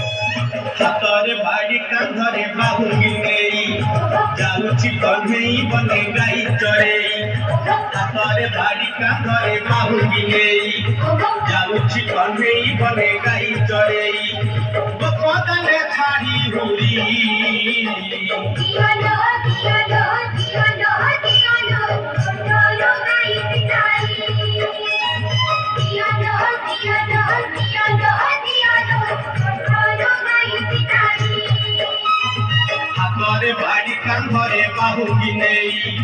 हाथरे बाड़ी कांधरे बाहुंगी नेई जाउची कन्हेई बने गाई चरेई हाथरे बाड़ी कांधरे बाहुंगी नेई जाउची कन्हेई बने गाई चरेई बपदाने छाड़ी हुरी दियालो दियालो दियालो दियालो दियालो गाई पिटाई दियालो दियालो दियालो दियालो हाथरे बाड़ी कांधरे बाहुंगी नेई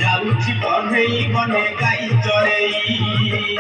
जाउची कन्हेई बने गाई चरेई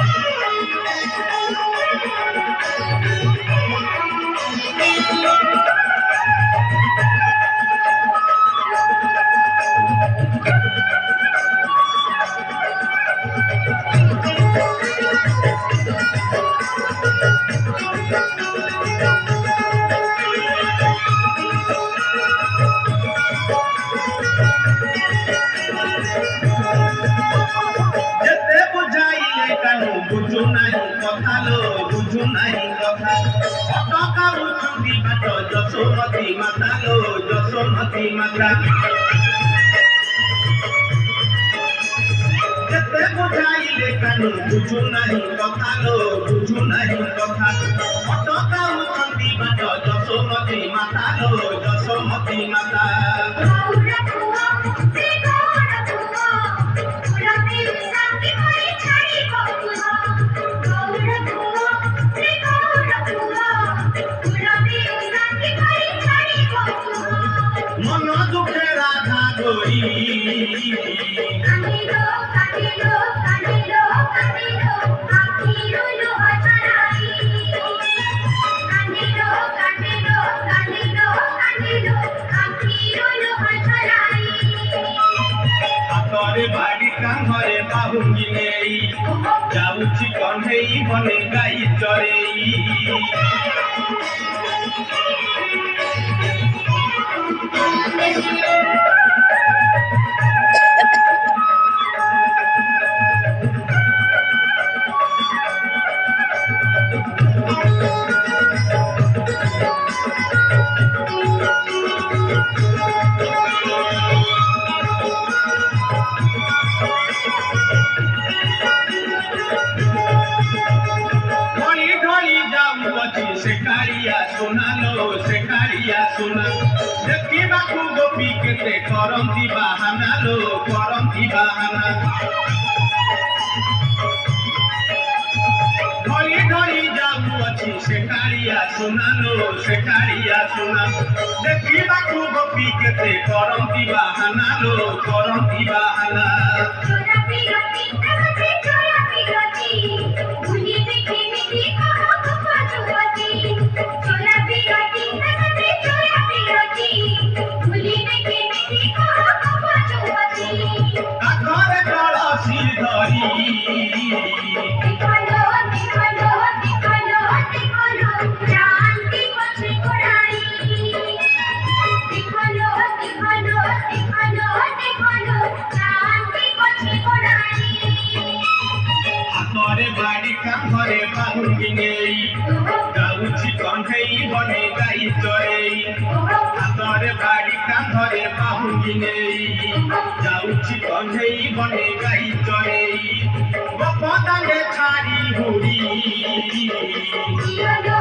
बुझु नहीं कथा लो बुझु नहीं कथा अटका उठुंदी बात जसोमती माता लो जसोमती माता जेते बुझाइले कानु बुझु नहीं कथा लो बुझु नहीं कथा अटका उठुंदी बात जसोमती माता लो जसोमती माता मन दुखे राधा गोरी कानिलो कानिलो कानिलो कानिलो आखिरो लो हजराई कानिलो कानिलो कानिलो कानिलो आखिरो लो हजराई हाथरे बाड़ी कांधरे बाहुंगी नेई जाउची कन्हेई बने गाई चरेई शेखारिया सोना लो शेखारिया सोना देखिबा को गोपी केते करंती बाहाना लो करंती बाहाना घड़ी घड़ी जाऊ अछि शेखारिया सोना लो शेखारिया सोना देखिबा को गोपी केते करंती बाहाना लो करंती बाहाना चोरा पिरती तमते चोरा पिरती भूली देखी मिठी कहो कपा जुवती चोरा पिरती तमते चोरा पिरती भूली देखी मिठी कहो कपा जुवती आखरे कलसी धरी दिखलो दिखलो दिखलो दिखलो क्रांति पछे कोड़ाई दिखलो दिखलो दिखलो दिखलो क्रांति पछे कोड़ाई हाथरे बाड़ी कांधरे बाहुंगी नेई जाउची कन्हेई बने गाई चरेई हाथरे बाड़ी कांधरे बाहुंगी नेई जाउची कन्हेई बने गाई चरेई बपदाने छाड़ी हुरी दियालो